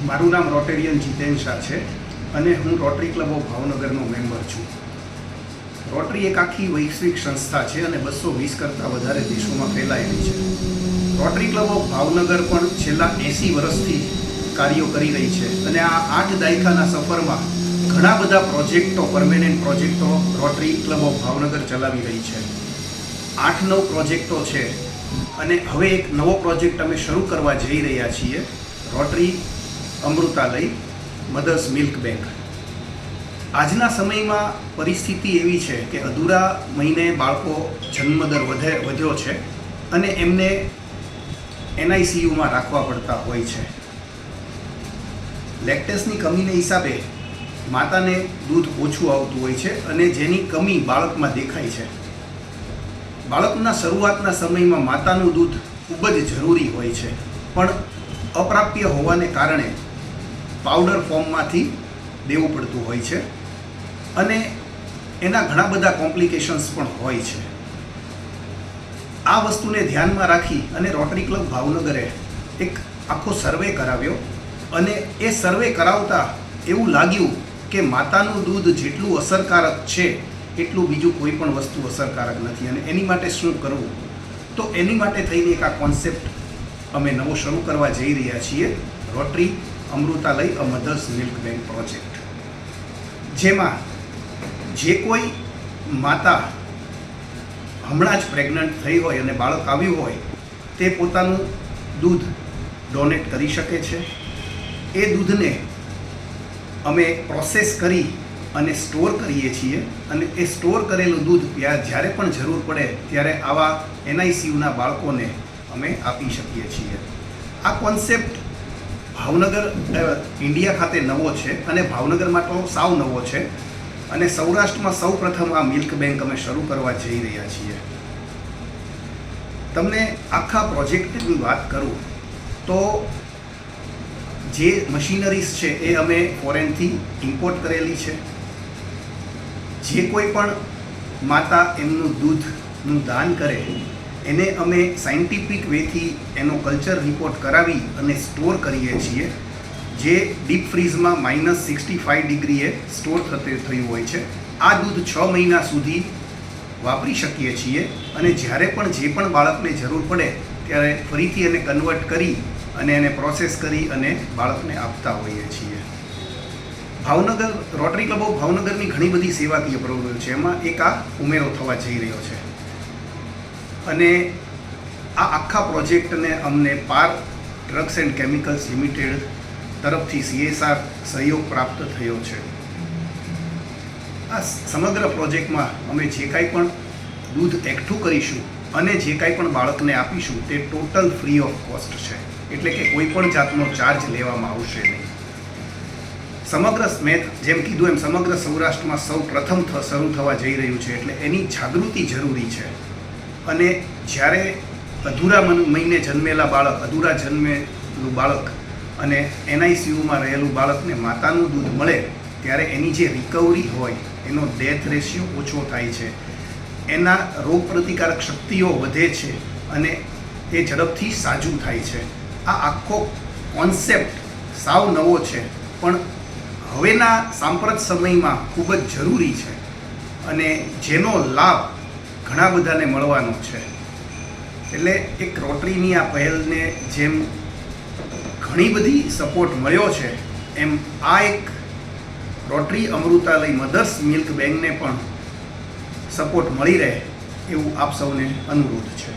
મારું નામ રોટેરિયન જીતેન શાહ છે અને હું રોટરી ક્લબ ઓફ ભાવનગરનો મેમ્બર છું. રોટરી એક આખી વૈશ્વિક સંસ્થા છે અને 220 કરતાં વધારે દેશોમાં ફેલાયેલી છે. રોટરી ક્લબ ઓફ ભાવનગર પણ છેલ્લા 80 વર્ષથી કાર્યો કરી રહી છે અને આ 8 દાયકાના સફરમાં ઘણા બધા પ્રોજેક્ટો, પરમેનન્ટ પ્રોજેક્ટો રોટરી ક્લબ ઓફ ભાવનગર ચલાવી રહી છે. 8-9 પ્રોજેક્ટો છે અને હવે એક નવો પ્રોજેક્ટ અમે શરૂ કરવા જઈ રહ્યા છીએ, rotary Amrutalay mothers milk bank. આજના સમયમાં પરિસ્થિતિ એવી છે કે અધૂરા મહિને બાળકો જન્મદર વધ્યો છે અને એમને NICUમાં રાખવા પડતા હોય છે. લેક્ટેસની કમીને હિસાબે માતાને દૂધ ઓછું આવતું હોય છે અને જેની કમી બાળકમાં દેખાય છે. બાળકના શરૂઆતના સમયમાં માતાનું દૂધ ખૂબ જ જરૂરી હોય છે, પણ અપ્રાપ્ય હોવાને કારણે પાવડર ફોર્મમાંથી દેવું પડતું હોય છે અને એના ઘણા બધા કોમ્પ્લિકેશન્સ પણ હોય છે. આ વસ્તુને ધ્યાનમાં રાખી અને રોટરી ક્લબ ભાવનગરે એક આખો સર્વે કરાવ્યો અને એ સર્વે કરાવતા એવું લાગ્યું કે માતાનું દૂધ જેટલું અસરકારક છે એટલું બીજું કોઈ પણ વસ્તુ અસરકારક નથી અને એની માટે શું કરવું. તો એની માટે થઈને એક આ કોન્સેપ્ટ અમે નવો શરૂ કરવા જઈ રહ્યા છીએ, રોટરી અમૃતાલય અ મધર્સ મિલ્ક બેંક પ્રોજેક્ટ. જેમાં જે કોઈ માતા હમણાં જ પ્રેગ્નન્ટ થઈ હોય અને બાળક આવ્યું હોય તે પોતાનું દૂધ ડોનેટ કરી શકે છે. એ દૂધને અમે પ્રોસેસ કરી અને સ્ટોર કરીએ છીએ અને એ સ્ટોર કરેલું દૂધ જ્યારે પણ જરૂર પડે ત્યારે આવા NICUના બાળકોને અમે આપી શકીએ છીએ. આ કોન્સેપ્ટ ભાવનગર ઇન્ડિયા ખાતે નવો છે અને ભાવનગરમાં તો સાવ નવો છે અને સૌરાષ્ટ્રમાં સૌ પ્રથમ આ મિલ્ક બેંક અમે શરૂ કરવા જઈ રહ્યા છીએ. તમને આખા પ્રોજેક્ટની વાત કરું તો જે મશીનરીઝ છે એ અમે ફોરેનથી ઇમ્પોર્ટ કરેલી છે. જે કોઈ પણ માતા એમનું દૂધનું દાન કરે એને અમે સાયન્ટિફિક વેથી એનો કલ્ચર રિપોર્ટ કરાવી અને સ્ટોર કરીએ છીએ, જે ડીપ ફ્રીઝમાં -65 ડિગ્રીએ સ્ટોર થયું હોય છે. આ દૂધ 6 મહિના સુધી વાપરી શકીએ છીએ અને જ્યારે પણ જે પણ બાળકને જરૂર પડે ત્યારે ફરીથી એને કન્વર્ટ કરી અને એને પ્રોસેસ કરી અને બાળકને આપતા હોઈએ છીએ. ભાવનગર રોટરી ક્લબ ઓફ ભાવનગરની ઘણી બધી સેવાકીય પ્રવૃત્તિઓ છે, એમાં એક આ ઉમેરો થવા જઈ રહ્યો છે અને આ આખા પ્રોજેક્ટને અમને પાર ડ્રગ્સ એન્ડ કેમિકલ્સ લિમિટેડ તરફથી CSR સહયોગ પ્રાપ્ત થયો છે. આ સમગ્ર પ્રોજેક્ટમાં અમે જે કાંઈ પણ દૂધ એકઠું કરીશું અને જે કાંઈ પણ બાળકને આપીશું તે ટોટલ ફ્રી ઓફ કોસ્ટ છે, એટલે કે કોઈ પણ જાતનો ચાર્જ લેવામાં આવશે નહીં. મેં જેમ કીધું એમ સમગ્ર સૌરાષ્ટ્રમાં સૌ પ્રથમ શરૂ થવા જઈ રહ્યું છે, એટલે એની જાગૃતિ જરૂરી છે. અને જ્યારે અધૂરા મહિને જન્મેલા બાળક, અધૂરા જન્મેલું બાળક અને NICUમાં રહેલું બાળકને માતાનું દૂધ મળે ત્યારે એની જે રિકવરી હોય એનો ડેથ રેશિયો ઓછો થાય છે, એના રોગ પ્રતિકારક શક્તિઓ વધે છે અને એ ઝડપથી સાજું થાય છે. આ આખો કોન્સેપ્ટ સાવ નવો છે પણ હવેના સાંપ્રત સમયમાં ખૂબ જ જરૂરી છે અને જેનો લાભ ઘણા બધાને મળવાનો છે. એટલે એક રોટરીની આ પહેલને જેમ ઘણી બધી સપોર્ટ મળ્યો છે એમ આ એક રોટરી અમૃતાલય મધર્સ મિલ્ક બેંકને પણ સપોર્ટ મળી રહે એવું આપ સૌને અનુરોધ છે.